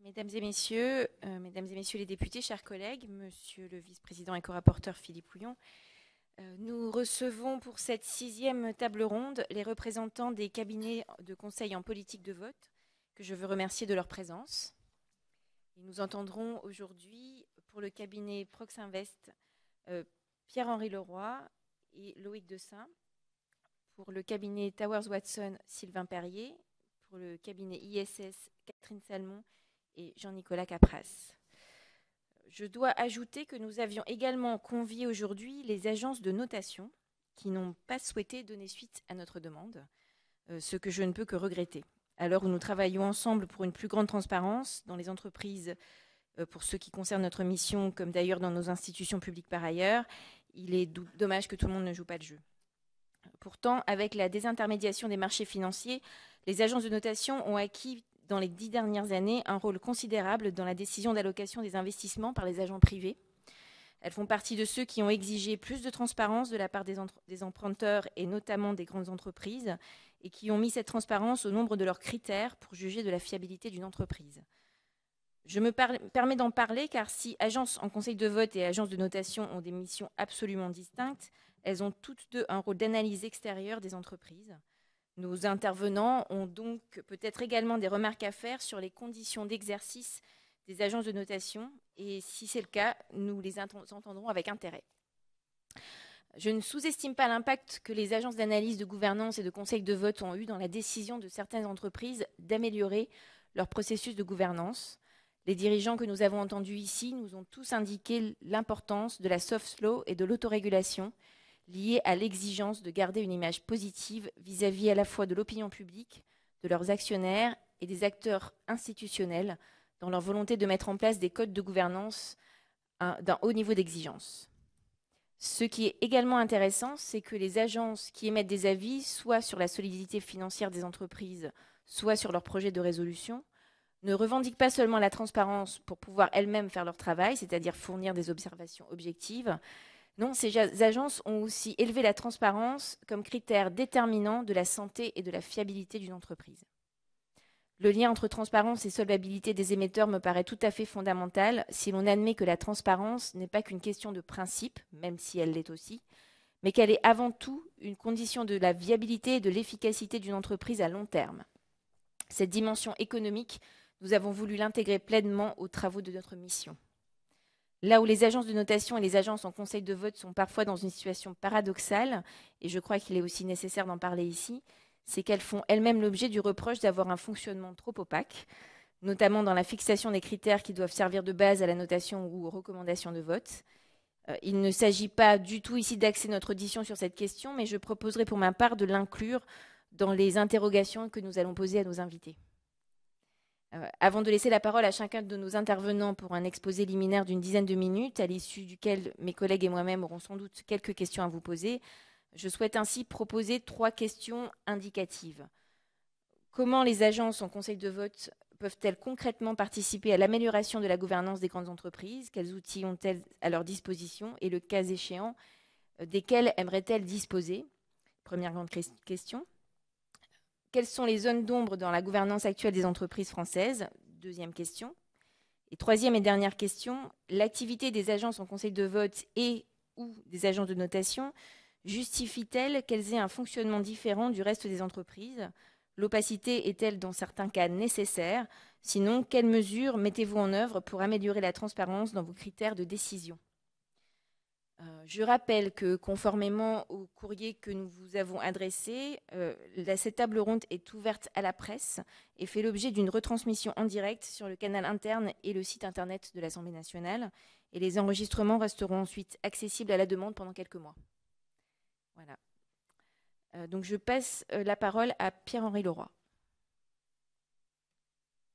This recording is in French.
Mesdames et messieurs les députés, chers collègues, monsieur le vice-président et co-rapporteur Philippe Houillon, nous recevons pour cette 6e table ronde les représentants des cabinets de conseil en politique de vote, que je veux remercier de leur présence. Et nous entendrons aujourd'hui pour le cabinet Proxinvest Pierre-Henri Leroy et Loïc Dessein, pour le cabinet Towers Watson Sylvain Perrier, pour le cabinet ISS Catherine Salmon et Jean-Nicolas Capras. Je dois ajouter que nous avions également convié aujourd'hui les agences de notation qui n'ont pas souhaité donner suite à notre demande, ce que je ne peux que regretter. À l'heure où nous travaillons ensemble pour une plus grande transparence dans les entreprises, pour ce qui concerne notre mission, comme d'ailleurs dans nos institutions publiques par ailleurs, il est dommage que tout le monde ne joue pas le jeu. Pourtant, avec la désintermédiation des marchés financiers, les agences de notation ont acquis dans les 10 dernières années un rôle considérable dans la décision d'allocation des investissements par les agents privés. Elles font partie de ceux qui ont exigé plus de transparence de la part des emprunteurs et notamment des grandes entreprises et qui ont mis cette transparence au nombre de leurs critères pour juger de la fiabilité d'une entreprise. Je me permets d'en parler car si agences en conseil de vote et agences de notation ont des missions absolument distinctes, elles ont toutes deux un rôle d'analyse extérieure des entreprises. Nos intervenants ont donc peut-être également des remarques à faire sur les conditions d'exercice des agences de notation et si c'est le cas, nous les entendrons avec intérêt. Je ne sous-estime pas l'impact que les agences d'analyse, de gouvernance et de conseil de vote ont eu dans la décision de certaines entreprises d'améliorer leur processus de gouvernance. Les dirigeants que nous avons entendus ici nous ont tous indiqué l'importance de la soft law et de l'autorégulation liée à l'exigence de garder une image positive vis-à-vis à la fois de l'opinion publique, de leurs actionnaires et des acteurs institutionnels dans leur volonté de mettre en place des codes de gouvernance d'un haut niveau d'exigence. Ce qui est également intéressant, c'est que les agences qui émettent des avis, soit sur la solidité financière des entreprises, soit sur leurs projets de résolution, ne revendiquent pas seulement la transparence pour pouvoir elles-mêmes faire leur travail, c'est-à-dire fournir des observations objectives. Non, ces agences ont aussi élevé la transparence comme critère déterminant de la santé et de la fiabilité d'une entreprise. Le lien entre transparence et solvabilité des émetteurs me paraît tout à fait fondamental si l'on admet que la transparence n'est pas qu'une question de principe, même si elle l'est aussi, mais qu'elle est avant tout une condition de la viabilité et de l'efficacité d'une entreprise à long terme. Cette dimension économique, nous avons voulu l'intégrer pleinement aux travaux de notre mission. Là où les agences de notation et les agences en conseil de vote sont parfois dans une situation paradoxale, et je crois qu'il est aussi nécessaire d'en parler ici, c'est qu'elles font elles-mêmes l'objet du reproche d'avoir un fonctionnement trop opaque, notamment dans la fixation des critères qui doivent servir de base à la notation ou aux recommandations de vote. Il ne s'agit pas du tout ici d'axer notre audition sur cette question, mais je proposerai pour ma part de l'inclure dans les interrogations que nous allons poser à nos invités. Avant de laisser la parole à chacun de nos intervenants pour un exposé liminaire d'une dizaine de minutes, à l'issue duquel mes collègues et moi-même auront sans doute quelques questions à vous poser, je souhaite ainsi proposer 3 questions indicatives. Comment les agences en conseil de vote peuvent-elles concrètement participer à l'amélioration de la gouvernance des grandes entreprises? Quels outils ont-elles à leur disposition? Et le cas échéant, desquels aimeraient-elles disposer? Première grande question. Quelles sont les zones d'ombre dans la gouvernance actuelle des entreprises françaises? Deuxième question. Et troisième et dernière question, l'activité des agences en conseil de vote et ou des agences de notation justifie-t-elle qu'elles aient un fonctionnement différent du reste des entreprises? L'opacité est-elle dans certains cas nécessaire? Sinon, quelles mesures mettez-vous en œuvre pour améliorer la transparence dans vos critères de décision? Je rappelle que conformément au courrier que nous vous avons adressé, cette table ronde est ouverte à la presse et fait l'objet d'une retransmission en direct sur le canal interne et le site internet de l'Assemblée nationale. Et les enregistrements resteront ensuite accessibles à la demande pendant quelques mois. Voilà. Donc je passe la parole à Pierre-Henri Leroy.